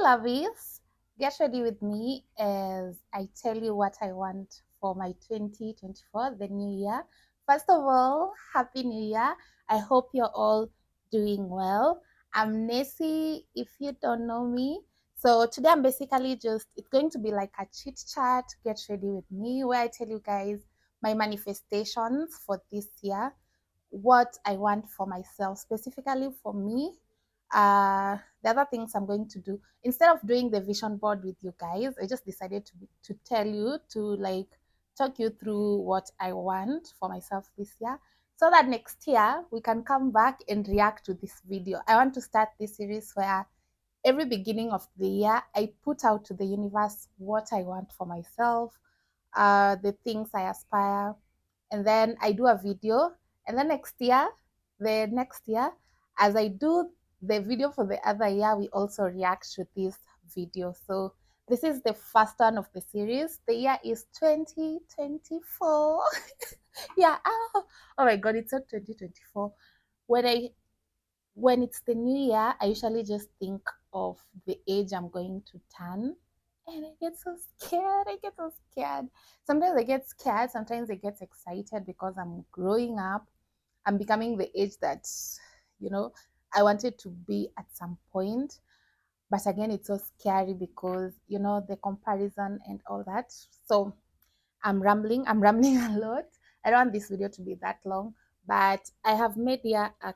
lovies, get ready with me as I tell you what I want for my 2024, the new year. First of all, Happy New Year. I hope you're all doing well. I'm Nessie, if you don't know me. So today I'm basically it's going to be like a chit chat, get ready with me, where I tell you guys my manifestations for this year, what I want for myself, specifically for me. The other things I'm going to do, instead of doing the vision board with you guys, I just decided to tell you, to like talk you through what I want for myself this year, so that next year we can come back and react to this video. I want to start this series where every beginning of the year I put out to the universe what I want for myself, the things I aspire, and then I do a video. And then the next year, as I do the video for the other year, we also react to this video. So this is the first one of the series. The year is 2024. Yeah. Oh my God, it's not 2024. When it's the new year, I usually just think of the age I'm going to turn. And I get so scared. Sometimes I get scared. Sometimes I get excited because I'm growing up. I'm becoming the age that, you know, I wanted to be at some point. But again, it's so scary because, the comparison and all that. So I'm rambling. I'm rambling a lot. I don't want this video to be that long, but I have made here a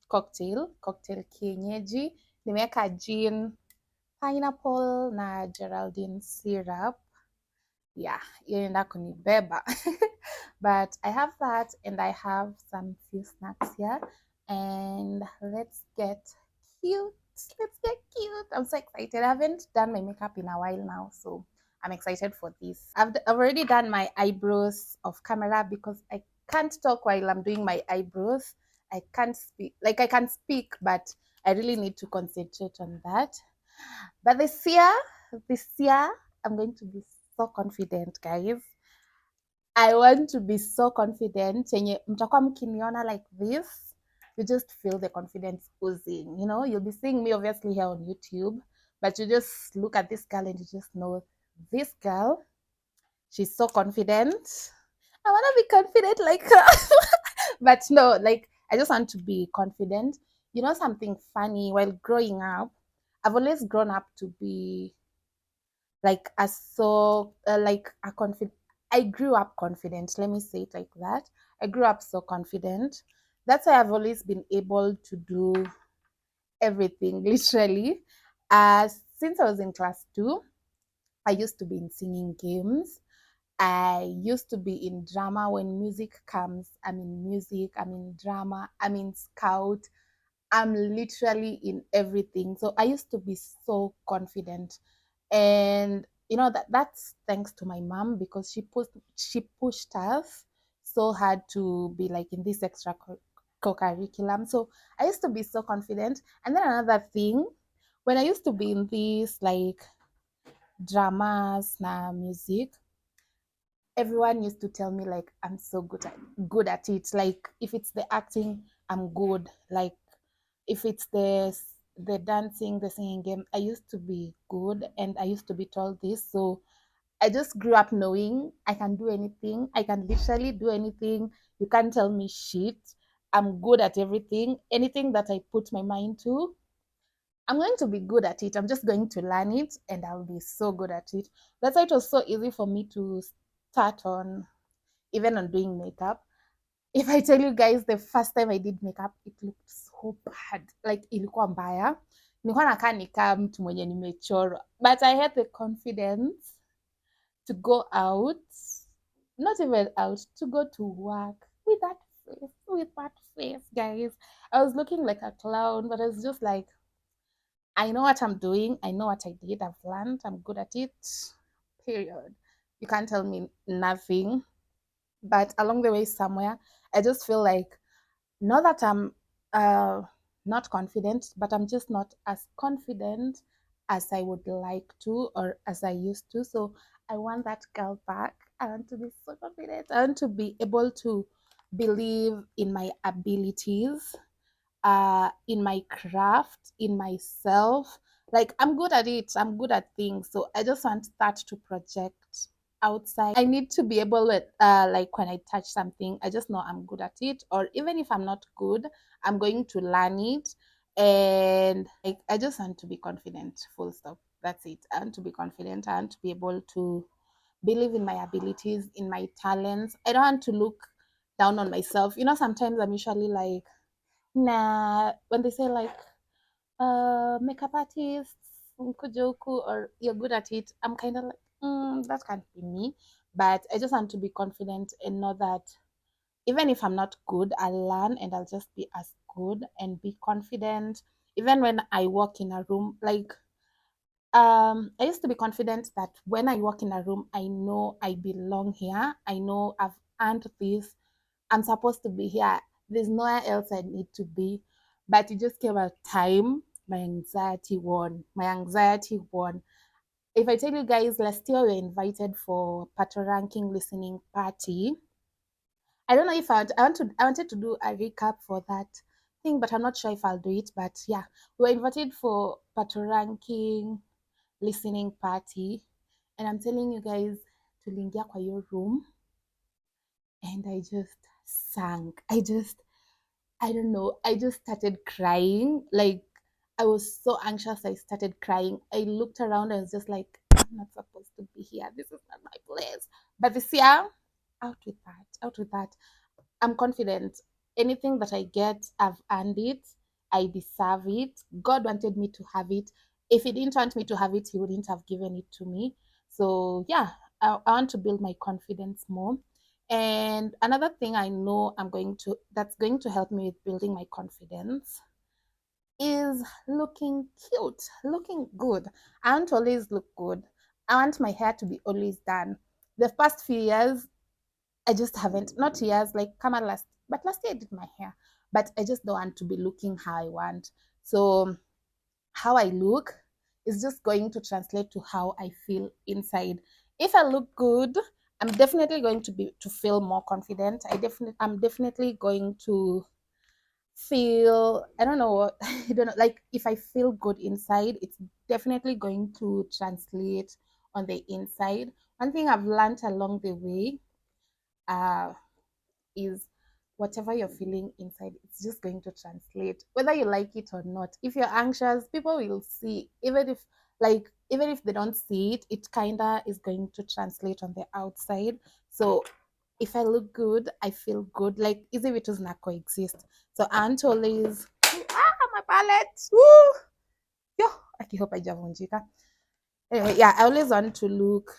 cocktail kienyeji. Nimeweka gin, pineapple na Geraldine syrup. Yeah, hiyo inaenda kunibeba. But I have that, and I have some few snacks here, and let's get cute. I'm so excited. I haven't done my makeup in a while now, so I'm excited for this. I've already done my eyebrows off camera because I can't talk while I'm doing my eyebrows. I can't speak. Like, I can speak, but I really need to concentrate on that. But this year, I'm going to be so confident, guys. I want to be so confident. Yenye mtakuwa mkiniona like this, you just feel the confidence oozing. You'll be seeing me obviously here on YouTube, but you just look at this girl and you just know this girl, she's so confident. I want to be confident like her. But no, like, I just want to be confident. Something funny, while growing up, I've always grown up to be like a confident. I grew up confident. Let me say it like that. I grew up so confident. That's why I've always been able to do everything, literally. Since I was in class 2, I used to be in singing games. I used to be in drama. When music comes, I'm in music, I'm in drama, I'm in scout. I'm literally in everything. So I used to be so confident. And that's thanks to my mom, because she pushed us so hard to be like in this extra curriculum. So I used to be so confident. And then another thing, when I used to be in these like dramas na music, everyone used to tell me like I'm so good at it. Like, if it's the acting, I'm good. Like, if it's the dancing, the singing game, I used to be good, and I used to be told this. So I just grew up knowing I can do anything. I can literally do anything. You can't tell me shit. I'm good at everything. Anything that I put my mind to, I'm going to be good at it. I'm just going to learn it, and I'll be so good at it. That's why it was so easy for me to start on, even on doing makeup. If I tell you guys, the first time I did makeup, it looked so bad. Like, ilikuwa mbaya. Nilikuwa nakaa nikaa mtu mwenye nimechorwa. But I had the confidence to go out, not even out, to go to work with that face, guys. I was looking like a clown, but I was just like, I know what I'm doing. I know what I did. I've learned. I'm good at it. Period. You can't tell me nothing. But along the way, somewhere, I just feel like, not that I'm not confident, but I'm just not as confident as I would like to, or as I used to. So I want that girl back. I want to be so confident. I want to be able to believe in my abilities, in my craft, in myself. Like I'm good at it. I'm good at things. So I just want that to project outside. I need to be able to like when I touch something, I just know I'm good at it. Or even if I'm not good, I'm going to learn it. And like I just want to be confident, full stop. That's it. I want to be confident. I want to be able to believe in my abilities, in my talents. I don't want to look down on myself. You know, sometimes I'm usually like, nah, when they say like makeup artists, kujoku, or you're good at it, I'm kind of like, that can't be me. But I just want to be confident and know that even if I'm not good, I'll learn and I'll just be as good and be confident. Even when I walk in a room, like I used to be confident that when I walk in a room, I know I belong here. I know I've earned this. I'm supposed to be here. There's nowhere else I need to be. But it just came a time my anxiety won. My anxiety won. If I tell you guys, last year we were invited for Pato Ranking listening party. I don't know if I wanted to do a recap for that thing, but I'm not sure if I'll do it. But yeah, we were invited for Pato Ranking listening party, and I'm telling you guys, tuliingia kwa hiyo room and I just sank. I don't know, I just started crying. Like I was so anxious, I started crying. I looked around, I was just like, I'm not supposed to be here. This is not my place. But this year, out with that, out with that. I'm confident. Anything that I get, I've earned it. I deserve it. God wanted me to have it. If He didn't want me to have it, He wouldn't have given it to me. So, yeah, I want to build my confidence more. And another thing I know that's going to help me with building my confidence is looking cute, looking good. I want to always look good. I want my hair to be always done. The past few years, I just haven't, not years, like come on but last year I did my hair, but I just don't want to be looking how I want. So how I look is just going to translate to how I feel inside. If I look good, I'm definitely going to feel more confident. I'm definitely going to feel, I don't know what, I don't know, like if I feel good inside, it's definitely going to translate on the inside. One thing I've learned along the way, uh is whatever you're feeling inside, it's just going to translate whether you like it or not. If you're anxious, people will see. Even if they don't see it, it kinda is going to translate on the outside. So if I look good, I feel good. Like easy vitus na coexist. So Aunt always, my palette. Woo! Yo, I hope haijavunjika. Anyway, yeah, I always want to look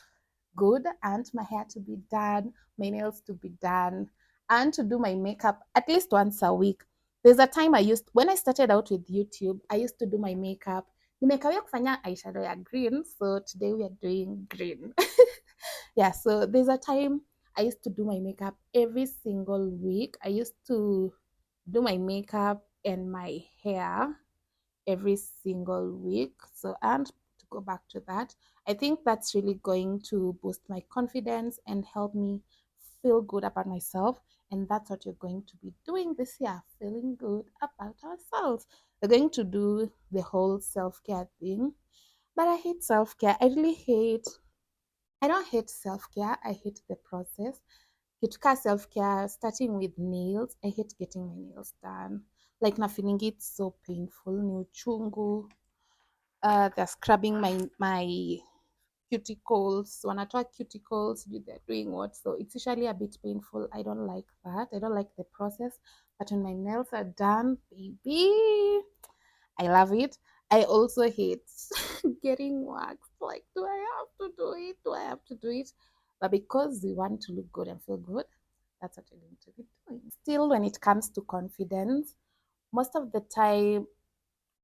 good. I want my hair to be done, my nails to be done, and to do my makeup at least once a week. There's a time when I started out with YouTube, I used to do my makeup. Nimekawia kufanya eyeshadow ya green, so today we are doing green. Yeah, so there's a time I used to do my makeup every single week. I used to do my makeup and my hair every single week. So, and to go back to that, I think that's really going to boost my confidence and help me feel good about myself. And that's what you're going to be doing this year, feeling good about ourselves. We're going to do the whole self care thing. But I hate self care. I don't hate self care. I hate the process. Katika self care, starting with nails, I hate getting my nails done. Like na feeling it's so painful. Ni uchungu. They're scrubbing my cuticles. Wanatoa cuticles, they're doing what? So it's usually a bit painful. I don't like that. I don't like the process. But when my nails are done, baby, I love it. I also hate getting waxed. Like, do I have to do it? Do I have to do it? But because we want to look good and feel good, that's what we're going to be doing. Still, when it comes to confidence, most of the time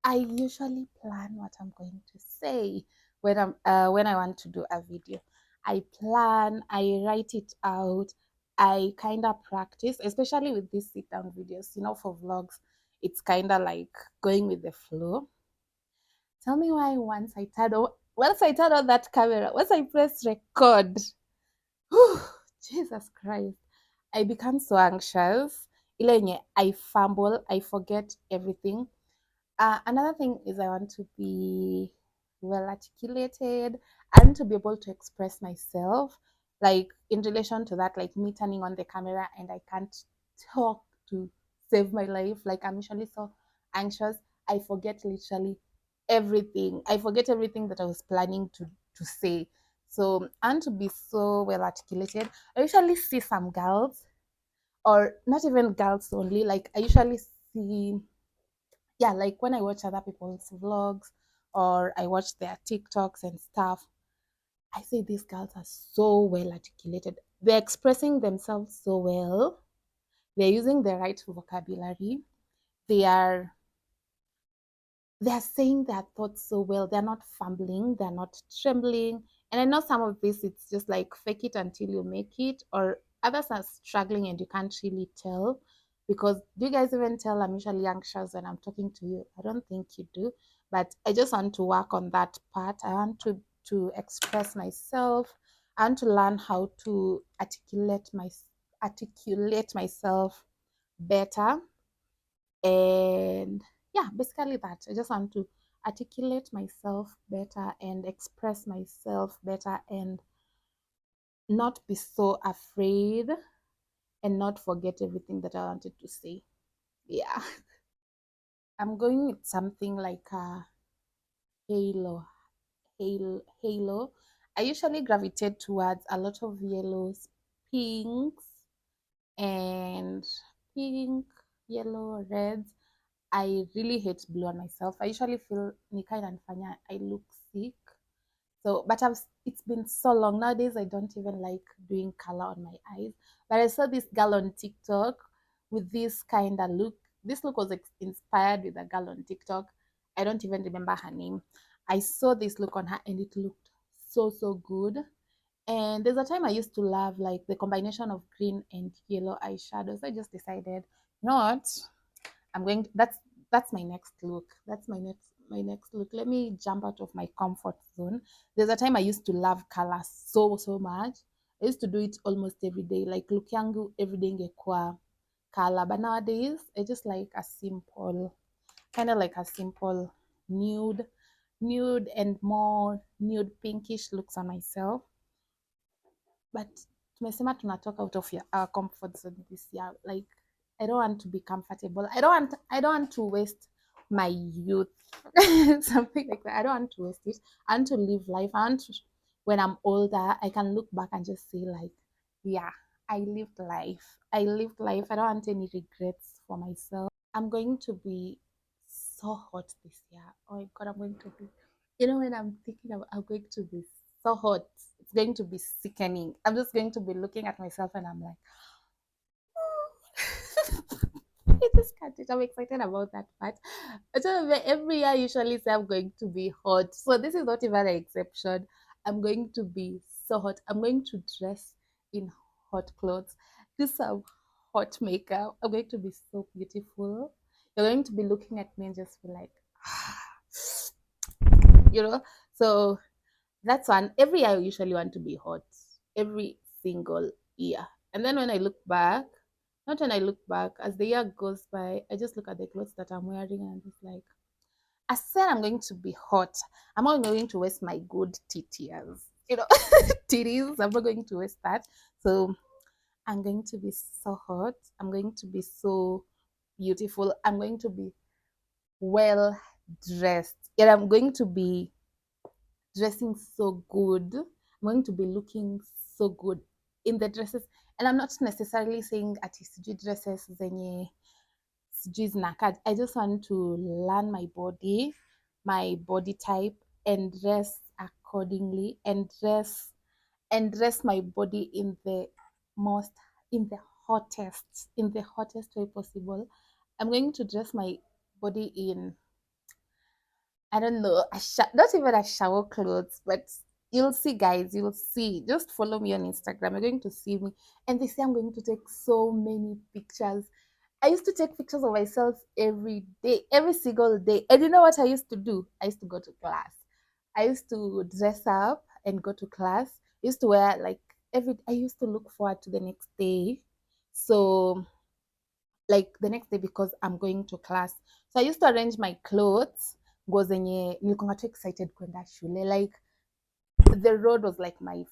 I usually plan what I'm going to say when I want to do a video. I plan, I write it out, I kind of practice, especially with these sit down videos. For vlogs, it's kind of like going with the flow. Tell me why once I turn on that camera, once I press record, whew, Jesus Christ, I become so anxious. Ile yenye I fumble, I forget everything. Another thing is I want to be well articulated and to be able to express myself. Like in relation to that, like me turning on the camera and I can't talk to save my life. Like I'm usually so anxious, I forget literally everything. I forget everything that I was planning to say. So and to be so well articulated, I usually see some girls, or not even girls only. Like I usually see, yeah, like when I watch other people's vlogs or I watch their TikToks and stuff, I say these girls are so well articulated. They're expressing themselves so well. They're using the right vocabulary. They are they're saying their thoughts so well. They're not fumbling, they're not trembling. And I know some of this, it's just like fake it until you make it, or others are struggling and you can't really tell. Because do you guys even tell I'm usually anxious when I'm talking to you? I don't think you do. But I just want to work on that part. I want to express myself. I want to learn how to articulate myself better. And yeah, basically that. I just want to articulate myself better and express myself better and not be so afraid and not forget everything that I wanted to say. Yeah. I'm going with something like a halo. Halo. I usually gravitate towards a lot of yellows, pinks, and pink, yellow, reds. I really hate blue on myself. I usually feel ni kind inanifanya I look sick. So, but it's been so long. Nowadays, I don't even like doing color on my eyes. But I saw this girl on TikTok with this kind of look. This look was inspired with a girl on TikTok. I don't even remember her name. I saw this look on her and it looked so, so good. And there's a time I used to love like the combination of green and yellow eyeshadows. I just decided, you know what? I'm going to, that's my next look. That's my next look. Let me jump out of my comfort zone. There's a time I used to love color so so much. I used to do it almost every day. Like look yangu every day ingekuwa color. But nowadays I just like a simple, kind of like a simple nude, nude and more nude pinkish looks on myself. But tumesema tunatoka out of our comfort zone this year. Like I don't want to be comfortable. I don't want to waste my youth. Something like that. I don't want to waste it. I want to live life. When I'm older, I can look back and just say like, yeah, I lived life. I lived life. I don't want any regrets for myself. I'm going to be so hot this year. Oh my god, I'm going to be, when I'm thinking about I'm going to be so hot, it's going to be sickening. I'm just going to be looking at myself and I'm like, I just can't. I'm excited about that part. So every year I usually say I'm going to be hot. So this is not even an exception. I'm going to be so hot. I'm going to dress in hot clothes, do some hot makeup. I'm going to be so beautiful. You're going to be looking at me and just be like, you know. So that's one. Every year I usually want to be hot. Every single year. And then when I look back, not when I look back, as the year goes by, I just look at the clothes that I'm wearing and I'm just like, I said I'm going to be hot. I'm not going to waste my good titties. Titties. I'm not going to waste that. So I'm going to be so hot. I'm going to be so beautiful. I'm going to be well dressed. Yeah, I'm going to be dressing so good. I'm going to be looking so good in the dresses. And I'm not necessarily saying ati sijui dresses zenye sijui zinakaa. I just want to learn my body type, and dress accordingly, and dress my body most in the hottest way possible. I'm going to dress my body in, I don't know, not even a shower clothes, but you'll see, guys. You'll see. Just follow me on Instagram. You're going to see me. And they say I'm going to take so many pictures. I used to take pictures of myself every day, every single day. And you know what I used to do? I used to go to class. I used to dress up and go to class. I used to wear like I used to look forward to the next day. So like the next day because I'm going to class. So I used to arrange my clothes nguo zenye nilikuwa too excited kwenda shule, like the road was like my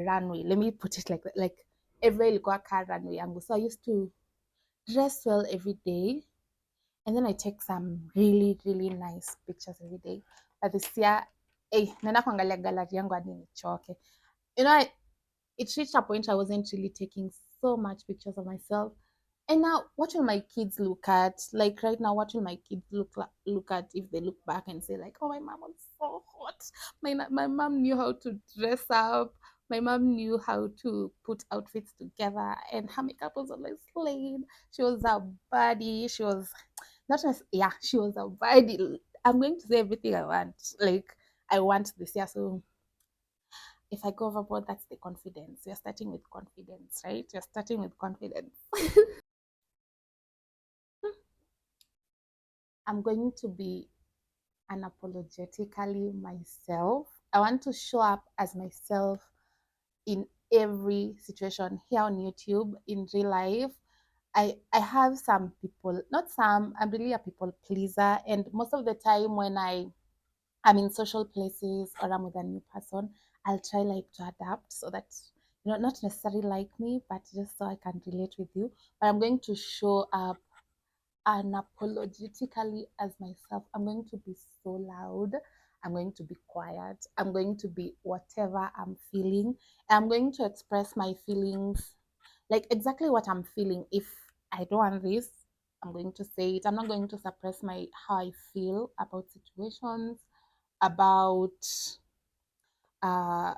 runway, let me put it like that. Like everywhere ilikuwa car runway yangu, so I used to dress well every day, and then I take some really really nice pictures every day. But this year, naenda kuangalia gallery yangu hadi nichoke. You know, it reached a point I wasn't really taking so much pictures of myself. And now, what will my kids look at? Like right now, what will my kids look at if they look back and say like, "Oh, my mom was so hot. My mom knew how to dress up. My mom knew how to put outfits together, and her makeup was always laid. She was a baddie. She was not as yeah, she was a baddie." I'm going to say everything I want. Like I want this year, so if I go overboard, that's the confidence. You're starting with confidence, right? You're starting with confidence. I'm going to be unapologetically myself. I want to show up as myself in every situation here on YouTube, in real life. I have some people, not some, I'm really a people pleaser. And most of the time when I'm in social places or I'm with a new person, I'll try like to adapt so that not necessarily like me, but just so I can relate with you. But I'm going to show up unapologetically as myself. I'm going to be so loud. I'm going to be quiet. I'm going to be whatever I'm feeling. I'm going to express my feelings, like exactly what I'm feeling. If I don't want this, I'm going to say it. I'm not going to suppress my how I feel about situations, about uh,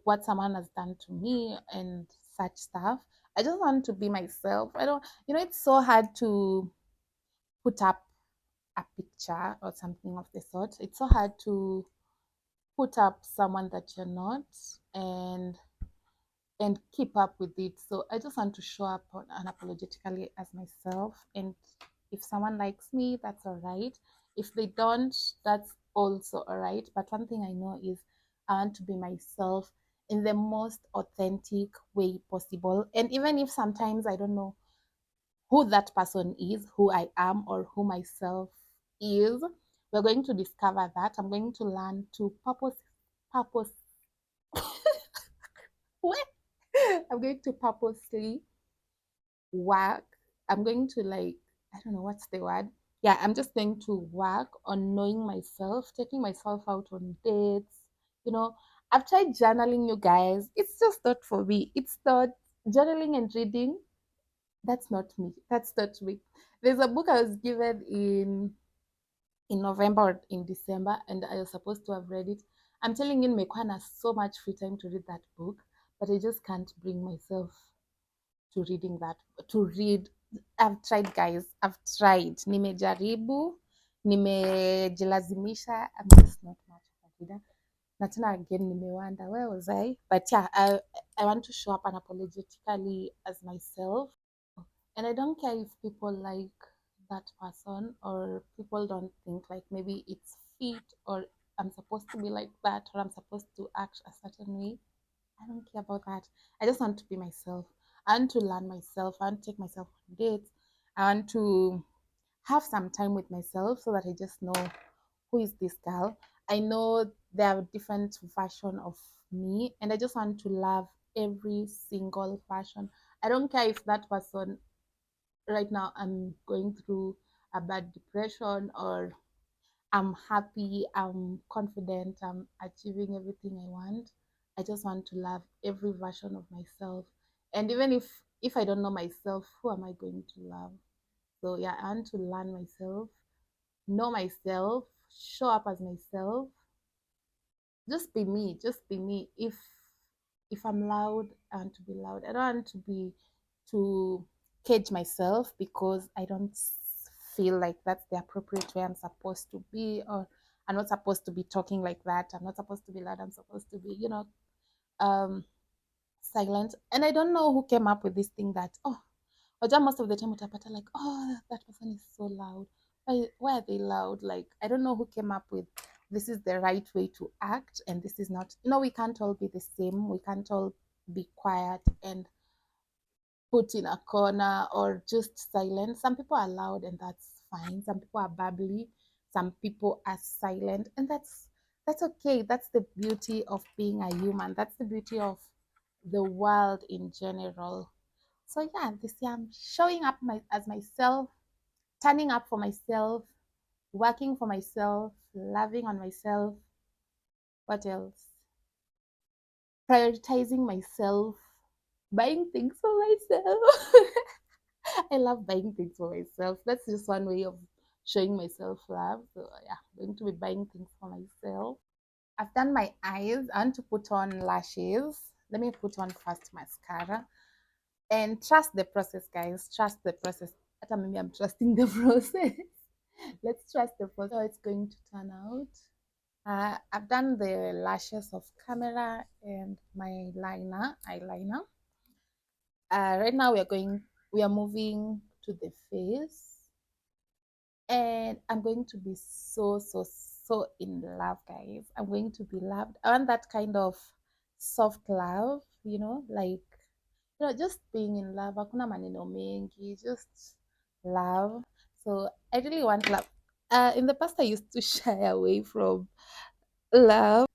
what someone has done to me and such stuff. I just want to be myself. I don't, it's so hard to put up a picture or something of the sort. It's so hard to put up someone that you're not and keep up with it. So I just want to show up unapologetically as myself. And if someone likes me, that's all right. If they don't, that's also all right. But one thing I know is I want to be myself in the most authentic way possible. And even if sometimes I don't know who that person is, who I am, or who myself is, we're going to discover that. I'm going to learn to purpose. I'm going to purposely work. I'm going to like, I don't know what's the word. Yeah, I'm just going to work on knowing myself, taking myself out on dates. You know, I've tried journaling, you guys. It's just not for me. It's not journaling and reading. That's not me. That's not me. There's a book I was given in November or in December, and I was supposed to have read it. I'm telling you, nimekuwa na so much free time to read that book, but I just can't bring myself to reading that to read. I've tried, guys. I've tried. Nimejaribu, nimejilazimisha. I'm just not much of a reader. Na tena again, nimewonder where was I? But yeah, I want to show up unapologetically as myself. And I don't care if people like that person or people don't think like maybe it's fit or I'm supposed to be like that or I'm supposed to act a certain way. I don't care about that. I just want to be myself. I want to learn myself. I want to take myself on dates. I want to have some time with myself so that I just know who is this girl. I know there are different version of me and I just want to love every single version. I don't care if that person right now I'm going through a bad depression or I'm happy, I'm confident, I'm achieving everything I want. I just want to love every version of myself. And even if I don't know myself, who am I going to love? So yeah, I want to learn myself, know myself, show up as myself, just be me, just be me. If I'm loud, I want to be loud. I don't want to be to cage myself because I don't feel like that's the appropriate way I'm supposed to be, or I'm not supposed to be talking like that. I'm not supposed to be loud. I'm supposed to be, um silent. And I don't know who came up with this thing that most of the time utapata like, oh, that person is so loud. Why are they loud? Like, I don't know who came up with this is the right way to act and this is not. We can't all be the same. We can't all be quiet and put in a corner or just silent. Some people are loud and that's fine. Some people are bubbly. some people are silent, and that's okay. That's the beauty of being a human. That's the beauty of the world in general. So yeah, this year I'm showing up as myself, turning up for myself, working for myself, loving on myself. What else? Prioritizing myself, buying things for myself. I love buying things for myself. That's just one way of showing myself love. So yeah, I'm going to be buying things for myself. I've done my eyes. I want to put on lashes. Let me put on first mascara. And trust the process, guys. Trust the process. Hata maybe I'm trusting the process. Let's trust the process. How it's going to turn out. I've done the lashes of camera and my eyeliner. Right now we are moving to the face, and I'm going to be so in love, guys. I'm going to be loved. I want that kind of soft love, like just being in love. Hakuna maneno mengi, just love. So I really want love. In the past, I used to shy away from love.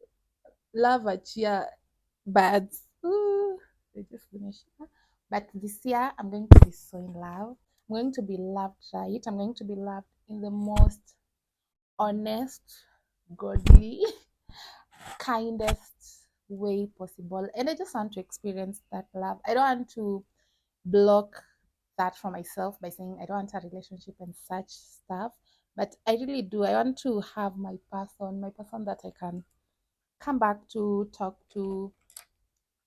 Love achia bads. Ooh, they just finished. But this year, I'm going to be so in love. I'm going to be loved right. I'm going to be loved in the most honest, godly, kindest way possible. And I just want to experience that love. I don't want to block that for myself by saying I don't want a relationship and such stuff. But I really do. I want to have my person that I can come back to, talk to,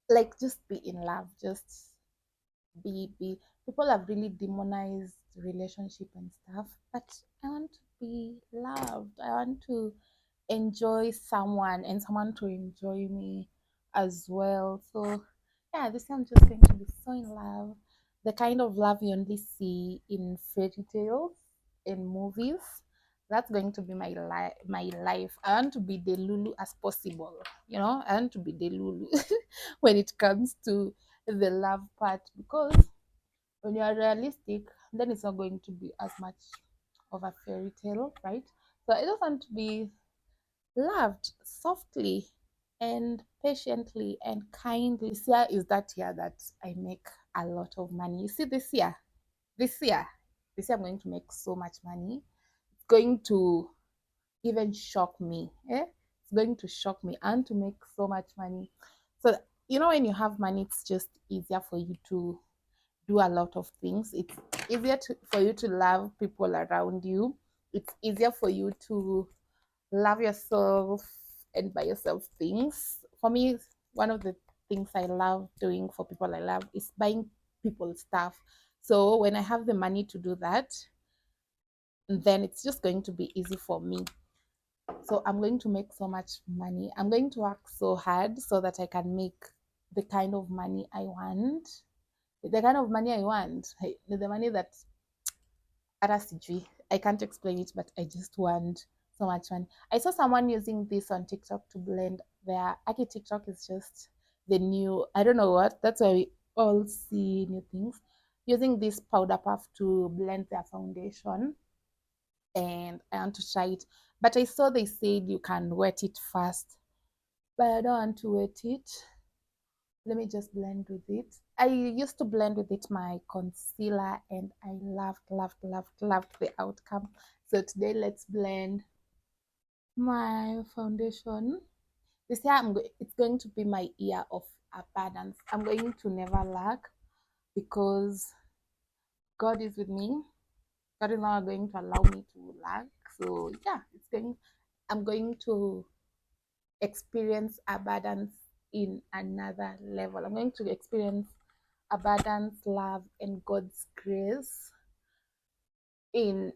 like just be in love, just be people have really demonized relationship and stuff, but I want to be loved. I want to enjoy someone and someone to enjoy me as well. So yeah, this year I'm just going to be so in love, the kind of love you only see in fairy tales, in movies. That's going to be my life. I want to be the Lulu as possible. I want to be the Lulu when it comes to the love part, because when you are realistic, then it's not going to be as much of a fairy tale, right? So I just want to be loved softly and patiently and kindly. This year is that year that I make a lot of money. You see, this year, I'm going to make so much money. It's going to even shock me. It's going to shock me and to make so much money. So, when you have money, it's just easier for you to do a lot of things. It's easier for you to love people around you. It's easier for you to love yourself and buy yourself things. For me, one of the things I love doing for people I love is buying people stuff. So when I have the money to do that, then it's just going to be easy for me. So I'm going to make so much money. I'm going to work so hard so that I can make the kind of money I want. The kind of money I want, the money that I can't explain it, but I just want so much fun. I saw someone using this on TikTok to blend their. Actually, TikTok is just the new. I don't know what. That's why we all see new things. Using this powder puff to blend their foundation, and I want to try it. But I saw they said you can wet it first, but I don't want to wet it. Let me just blend with it. I used to blend with it my concealer, and I loved the outcome. So today let's blend my foundation. This year it's going to be my year of abundance. I'm going to never lack because God is with me. God is not going to allow me to lack. So yeah, I'm going to experience abundance in another level. I'm going to experience abundance, love, and God's grace in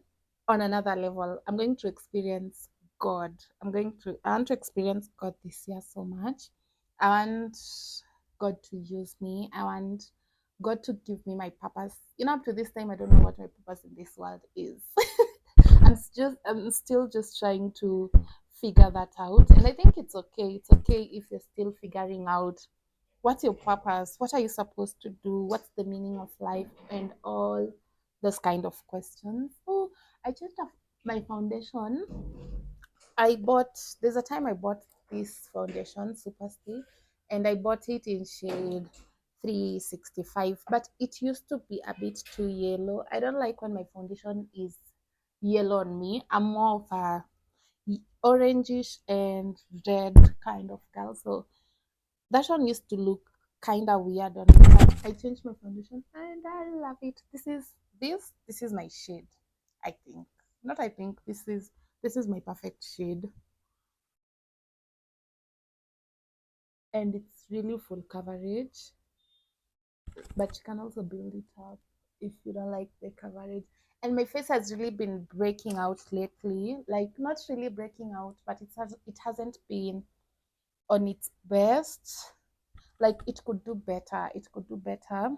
on another level. I'm going to experience God. I want to experience God this year so much. I want God to use me. I want God to give me my purpose. Up to this time I don't know what my purpose in this world is. I'm still just trying to figure that out. And I think it's okay. It's okay if you're still figuring out what's your purpose, what are you supposed to do, what's the meaning of life, and all those kind of questions. Oh, I just have My foundation, I bought, there's a time I bought this foundation, Super Stay, and I bought it in shade 365, but it used to be a bit too yellow. I don't like when my foundation is yellow on me. I'm more of a orangish and red kind of girl. So that one used to look kind of weird on me. But I changed my foundation and I love it. This is my shade. I think not. I think this is my perfect shade, and it's really full coverage. But you can also build it up if you don't like the coverage. And my face has really been breaking out lately. Like not really breaking out, but it hasn't been on its best. Like it could do better. It could do better.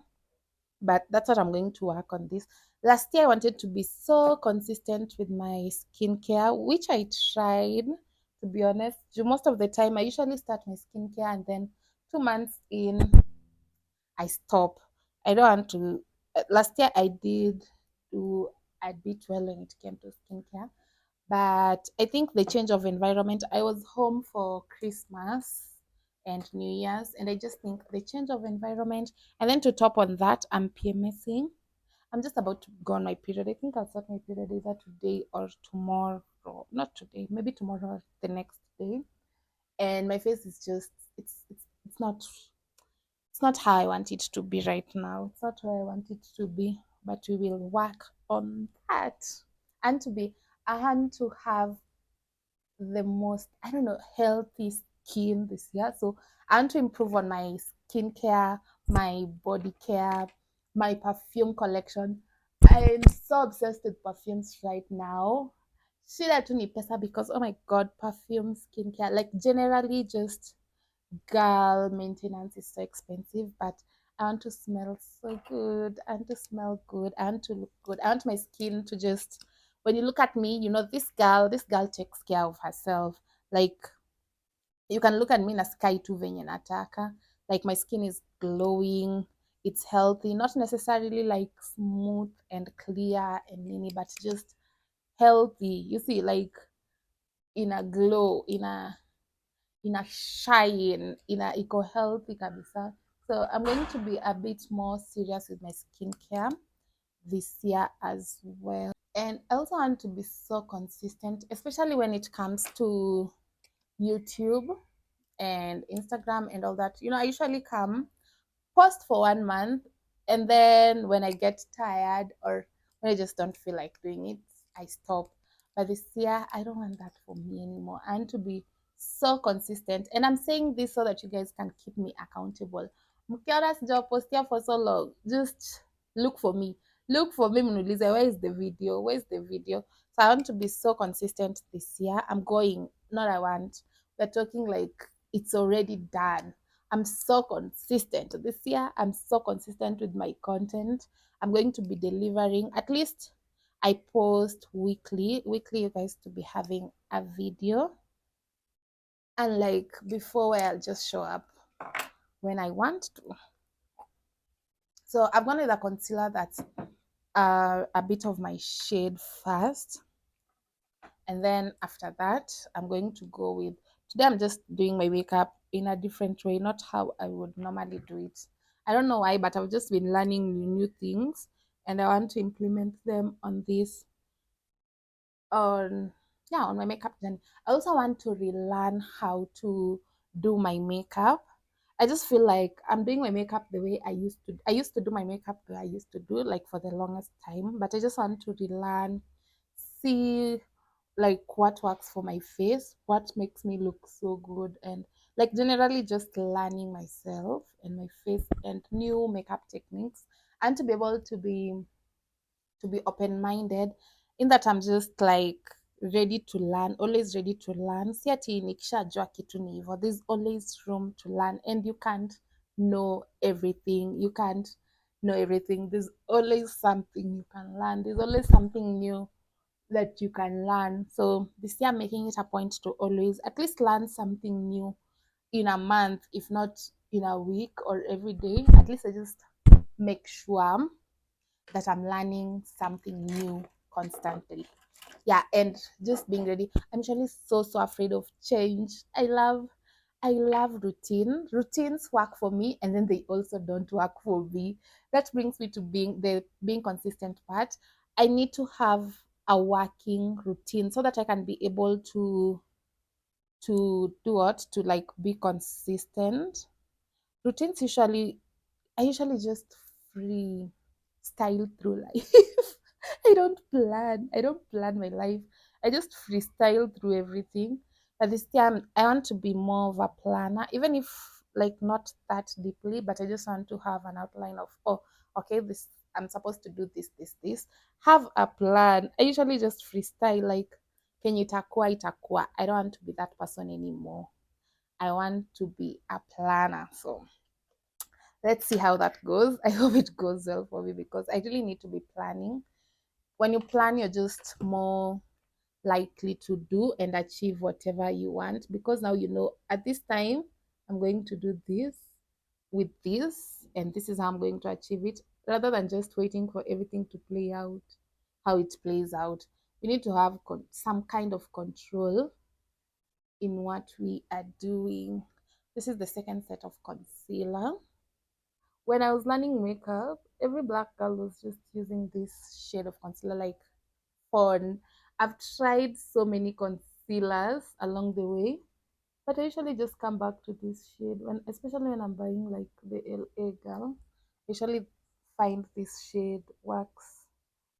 But that's what I'm going to work on this. Last year I wanted to be so consistent with my skincare, which I tried, to be honest. Most of the time I usually start my skincare and then 2 months in I stop. I don't want to. Last year I did do a bit well when it came to skincare, but I think the change of environment. I was home for Christmas and New Year's, and I just think the change of environment, and then to top on that, I'm PMSing. I'm just about to go on my period. I think I'll start my period either today or tomorrow. Not today, maybe tomorrow or the next day. And my face is just it's not how I want it to be right now. It's not where I want it to be, but we will work on that. And to have the most, I don't know, healthy skin this year. So I want to improve on my skincare, my body care, my perfume collection. I'm so obsessed with perfumes right now. Shida tu ni pesa because oh my god, perfume, skincare, like generally just girl maintenance is so expensive, but I want to smell so good. I want to smell good. I want to look good. I want my skin to just, when you look at me, this girl takes care of herself. Like you can look at me na sky tu venye nataka. Like my skin is glowing. It's healthy, not necessarily like smooth and clear and mini, but just healthy. You see, like in a glow, ina shine, iko healthy kabisa. So I'm going to be a bit more serious with my skincare this year as well. And I also want to be so consistent, especially when it comes to YouTube and Instagram and all that. I usually come post for 1 month, and then when I get tired or when I just don't feel like doing it, I stop. But this year I don't want that for me anymore. I want to be so consistent, and I'm saying this so that you guys can keep me accountable. Mkiona sijapostia for so long, just look for me, mniulize, where is the video. So I want to be so consistent this year. I'm going, not I want, we're talking like it's already done. I'm so consistent this year. I'm so consistent with my content. I'm going to be delivering, at least I post weekly. Weekly, you guys to be having a video. And like before, where I'll just show up when I want to. So I've gone with a concealer that's a bit of my shade first. And then after that, I'm going to go with, today I'm just doing my makeup in a different way, not how I would normally do it. I don't know why, but I've just been learning new things, and I want to implement them on on my makeup journey. I also want to relearn how to do my makeup. I just feel like I'm doing my makeup the way I used to. I used to do my makeup the way I used to do, like for the longest time. But I just want to relearn, see like what works for my face, what makes me look so good, and like generally just learning myself and my face and new makeup techniques, and to be able to be open-minded, in that I'm just like ready to learn, always ready to learn. Si ati nikishajua kitu ni hivyo. There's always room to learn, and you can't know everything. There's always something you can learn. There's always something new that you can learn. So this year I'm making it a point to always at least learn something new in a month, if not in a week or every day. At least I just make sure that I'm learning something new constantly. Yeah, and just being ready. I'm usually so afraid of change. I love routines work for me, and then they also don't work for me. That brings me to being consistent part. I need to have a working routine so that I can be able to do what, to like be consistent. Routines usually, I usually just free style through life. I don't plan my life. I just freestyle through everything. But this time I want to be more of a planner, even if like not that deeply, but I just want to have an outline of, oh, okay, this I'm supposed to do this. Have a plan. I usually just freestyle like can you itakuwa itakuwa. I don't want to be that person anymore. I want to be a planner. So let's see how that goes. I hope it goes well for me because I really need to be planning. When you plan, you're just more likely to do and achieve whatever you want because now you know at this time I'm going to do this with this, and this is how I'm going to achieve it, rather than just waiting for everything to play out how it plays out. We need to have some kind of control in what we are doing. This is the second set of concealer. When I was learning makeup, every black girl was just using this shade of concealer like fun. I've tried so many concealers along the way, but I usually just come back to this shade when, especially when I'm buying like the LA girl. I usually find this shade works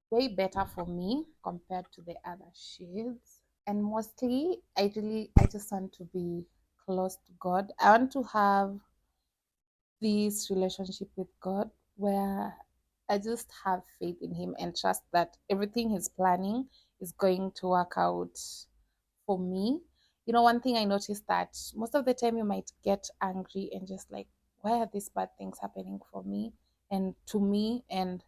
way better for me compared to the other shades. And mostly, I just want to be close to God. I want to have this relationship with God where I just have faith in Him and trust that everything He's planning is going to work out for me. You know, one thing I noticed that most of the time you might get angry and just like, why are these bad things happening for me and to me? And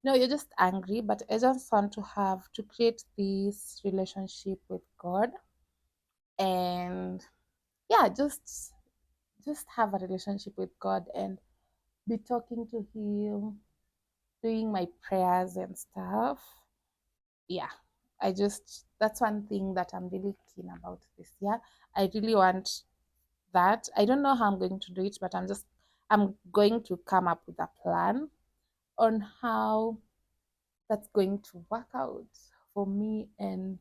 no, you're just angry, but I just want to have to create this relationship with God and yeah, just have a relationship with God and be talking to Him, doing my prayers and stuff. Yeah, that's one thing that I'm really keen about this year. I really want that. I don't know how I'm going to do it, but I'm going to come up with a plan on how that's going to work out for me and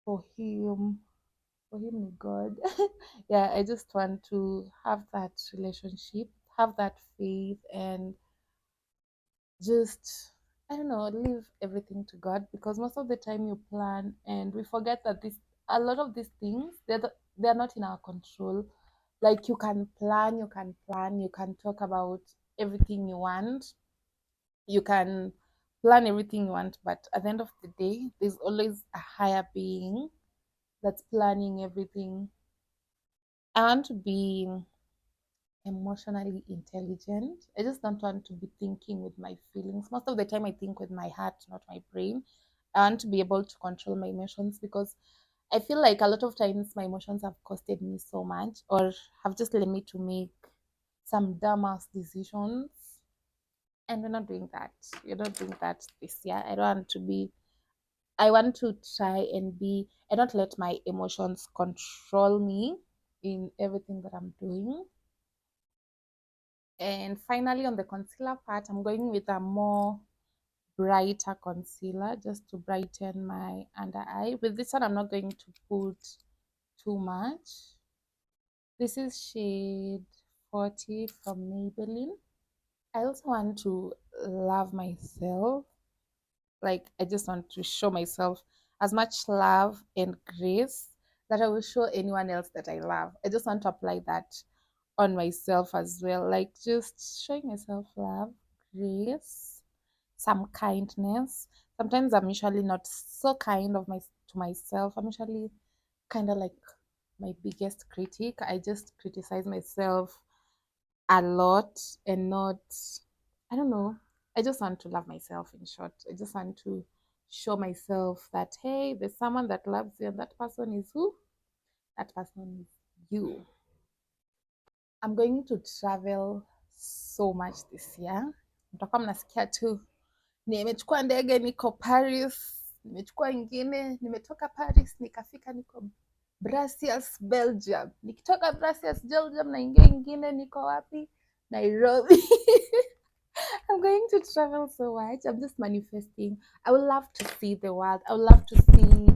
for Him, for Him and God. Yeah, I just want to have that relationship, have that faith, and just I don't know, leave everything to God because most of the time you plan and we forget that this a lot of these things they're not in our control. Like you can talk about everything you want, you can plan everything you want, but at the end of the day, there's always a higher being that's planning everything. I want to be emotionally intelligent. I just don't want to be thinking with my feelings. Most of the time, I think with my heart, not my brain. I want to be able to control my emotions because I feel like a lot of times my emotions have costed me so much or have just led me to make some dumbass decisions. And we're not doing that. You're not doing that this year. I don't want to be, I want to try and be, I don't let my emotions control me in everything that I'm doing. And finally, on the concealer part, I'm going with a more brighter concealer just to brighten my under eye. With this one, I'm not going to put too much. This is shade 40 from Maybelline. I also want to love myself. Like, I just want to show myself as much love and grace that I will show anyone else that I love. I just want to apply that on myself as well. Like, just showing myself love, grace, some kindness. Sometimes I'm usually not so kind of my to myself. I'm usually kind of like my biggest critic. I just criticize myself a lot and not, I don't know. I just want to love myself in short. I just want to show myself that, hey, there's someone that loves you, and that person is who? That person is you. I'm going to travel so much this year. Mtakuwa mnasikia tu nimechukua ndege niko Paris. nimechukua ingine, nimetoka Paris nikafika niko Brussels, Belgium. Nikitoka Brussels, Belgium naingia ingine niko wapi? Nairobi. I'm going to travel so much. I'm just manifesting. I would love to see the world. I would love to see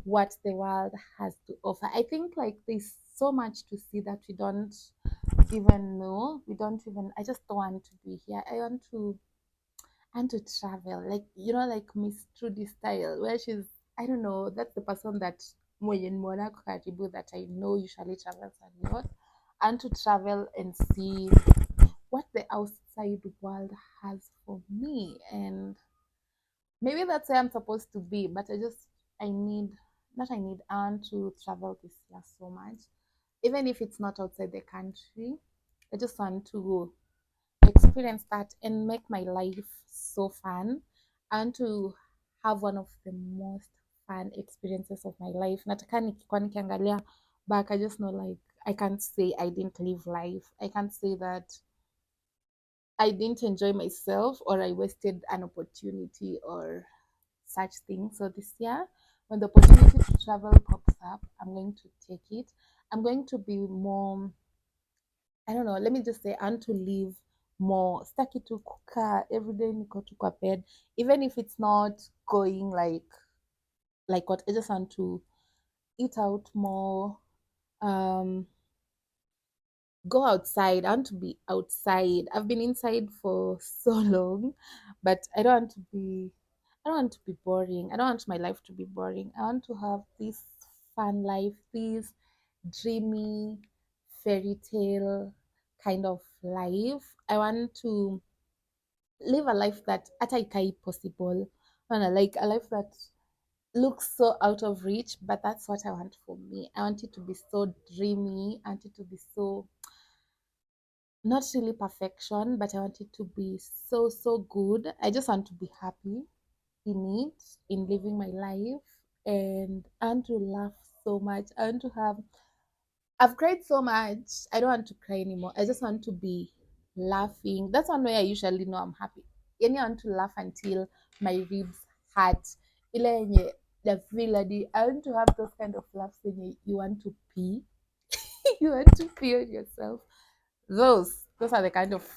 what the world has to offer. I think like there's so much to see that we don't even know. We don't even I just don't want to be here. I want to and to travel. Like, you know, like Miss Trudy style, where she's, I don't know, that's the person that mwenye nimeona kwa karibu that I know usually travels a lot. And to travel and see what the outside world has for me. And maybe that's where I'm supposed to be, but I need, not I need, I want to travel this year so much. Even if it's not outside the country, I just want to experience that and make my life so fun and to have one of the most fun experiences of my life. Nataka nikikuwa nikiangalia back, I just know like I can't say I didn't live life. I can't say that I didn't enjoy myself or I wasted an opportunity or such thing. So this year, when the opportunity to travel pops up, I'm going to take it. I'm going to be more, I don't know, let me just say, and to live more. Staki to kukaa every day niko tu kwa bed. Even if it's not going like what I just want to eat out more. Um Go outside. I want to be outside. I've been inside for so long, but I don't want to be boring. I don't want my life to be boring. I want to have this fun life, this dreamy fairy tale kind of life. I want to live a life that hata ikai possible. I want like a life that looks so out of reach, but that's what I want for me. I want it to be so dreamy. I want it to be so not really perfection, but I want it to be so, so good. I just want to be happy in it, in living my life, and to laugh so much. I want to have, I've cried so much. I don't want to cry anymore. I just want to be laughing. That's one way I usually know I'm happy. Yani I want to laugh until my ribs hurt. Ile yenye the feel I want to have those kind of laughs when you want to pee. You want to pee on yourself. Those are the kind of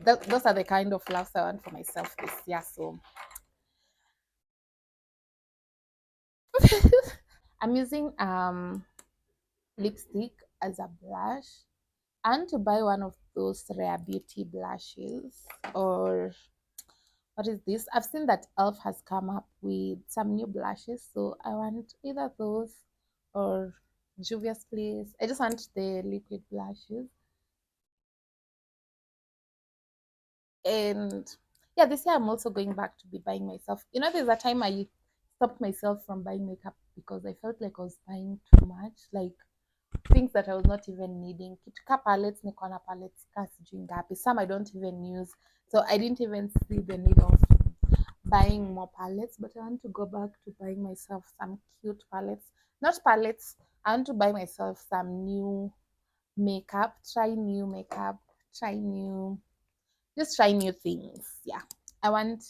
those are the kind of laughs I want for myself this year. So I'm using lipstick as a blush. I want to buy one of those rare beauty blushes or what is this? I've seen that Elf has come up with some new blushes, so I want either those or Juvia's Place. I just want the liquid blushes. And yeah, this year I'm also going back to be buying myself. You know, there's a time I stopped myself from buying makeup because I felt like I was buying too much, like things that I was not even needing. Kitu palettes, niko na palettes ka sijui ngapi. Some I don't even use, so I didn't even see the need of buying more palettes. But I want to go back to buying myself some cute palettes, not palettes. I want to buy myself some new makeup, try new makeup, try new just try new things. Yeah. I want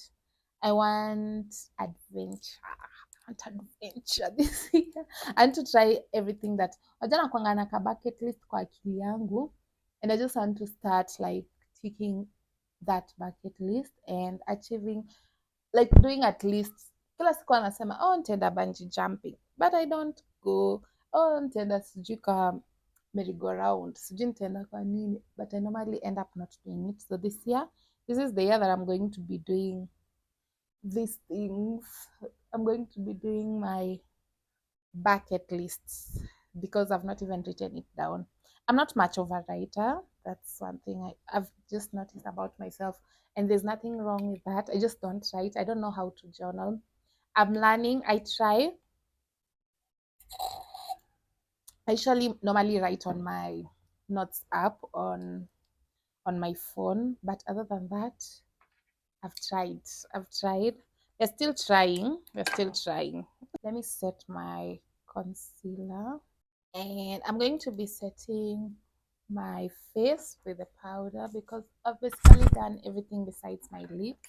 I want adventure. I want adventure this year. And to try everything that wajana kwanga na ka bucket list kwa akili yangu. And I just want to start like ticking that bucket list and achieving like doing at least kila siku anasema oh nitaenda bungee jumping but I don't go. Oh nitaenda sijui ka merry go round sijui nitaenda kwa nini but I normally end up not doing it. So this year, this is the year that I'm going to be doing these things. I'm going to be doing my bucket lists because I've not even written it down. I'm not much of a writer. That's one thing I've just noticed about myself. And there's nothing wrong with that. I just don't write. I don't know how to journal. I'm learning. I try. I usually normally write on my notes app on my phone. But other than that, I've tried. I've tried. We're still trying. We're still trying. Let me set my concealer. And I'm going to be setting my face with the powder because I've basically done everything besides my lips.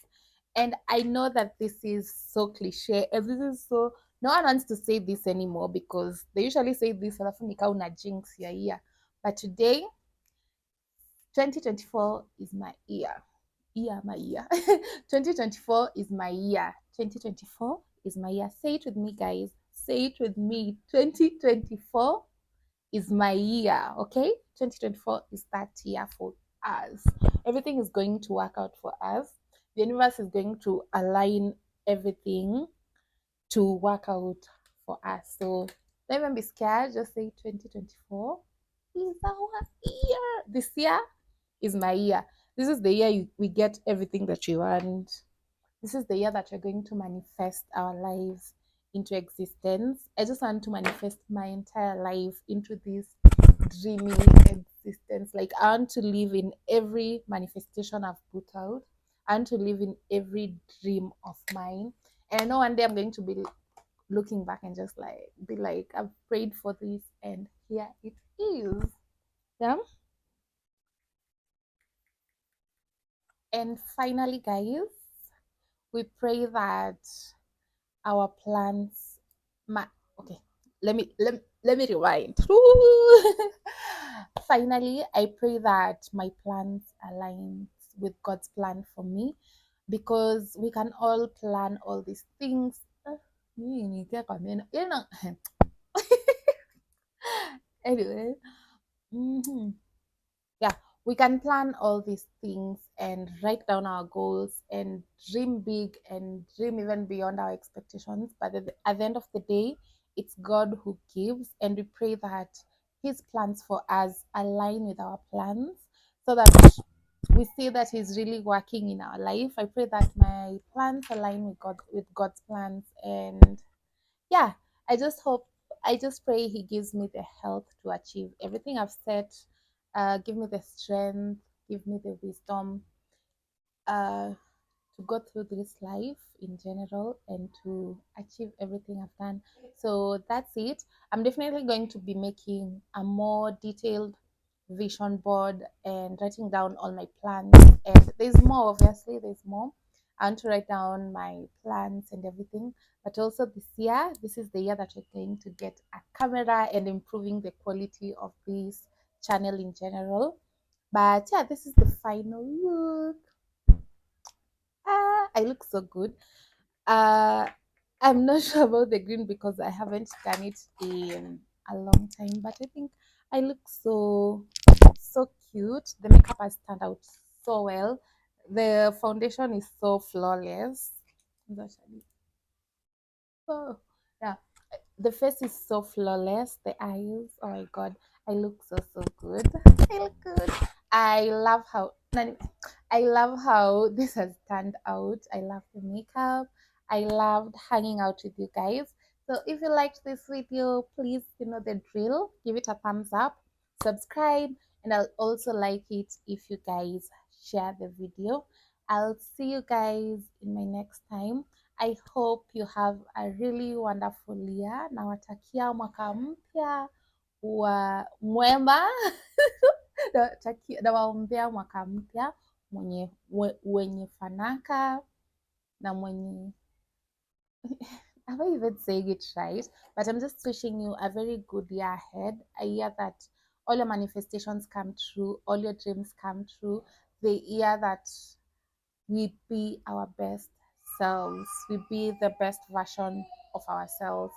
And I know that this is so cliche and this is so, no one wants to say this anymore because they usually say this alafu nika una jinx your year. But today 2024 is my year. My year. 2024 is my year. 2024 is my year. Say it with me, guys. Say it with me. 2024 is my year. Okay? 2024 is that year for us. Everything is going to work out for us. The universe is going to align everything to work out for us. So don't even be scared. Just say 2024 is our year. This year is my year. This is the year we get everything that we want. This is the year that we're going to manifest our lives into existence. I just want to manifest my entire life into this dreamy existence. Like, I want to live in every manifestation I've put out. I want to live in every dream of mine. And I know one day I'm going to be looking back and just like be like, I've prayed for this and here it is. Yeah. And finally, guys, we pray that our plans okay, let me rewind. Finally, I pray that my plans align with God's plan for me, because we can all plan all these things. You know. Anyway, mhm. Yeah, we can plan all these things and write down our goals and dream big and dream even beyond our expectations. But at the end of the day, it's God who gives, and we pray that His plans for us align with our plans, so that we see that He's really working in our life. I pray that my plans align with God's plans, and yeah, I just hope, I just pray He gives me the health to achieve everything I've set. Give me the strength, give me the wisdom, uh, to go through this life in general and to achieve everything I've done. So that's it. I'm definitely going to be making a more detailed vision board and writing down all my plans. And there's more, obviously, there's more. I want to write down my plans and everything. But also this year, this is the year that we're going to get a camera and improving the quality of this channel in general. But yeah, this is the final look. I look so good. Uh, I'm not sure about the green because I haven't done it in a long time, but I think I look so cute. The makeup has turned out so well. The foundation is so flawless. Actually, oh yeah, the face is so flawless. The eyes, oh my god, I look so good. I look good. I love how I love how this has turned out. I love the makeup. I loved hanging out with you guys. So if you liked this video, please, you know the drill. Give it a thumbs up, subscribe, and I'll also like it if you guys share the video. I'll see you guys in my next time. I hope you have a really wonderful year. Nawatakia mwaka mpya wa mwema. Nawaombea mwaka mpya wenye fanaka na mwenye have I even saying it right? But I'm just wishing you a very good year ahead. A year that all your manifestations come true, all your dreams come true. The year that we be our best selves, we be the best version of ourselves.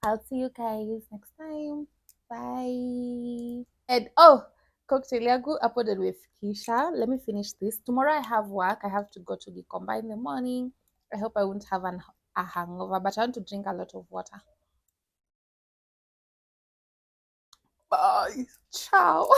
I'll see you guys next time. Bye. And oh, cocktail yangu uploaded with Keisha. Let me finish this. Tomorrow I have work. I have to go to the combine in the morning. I hope I won't have a hangover, but I want to drink a lot of water. Bye. Ciao.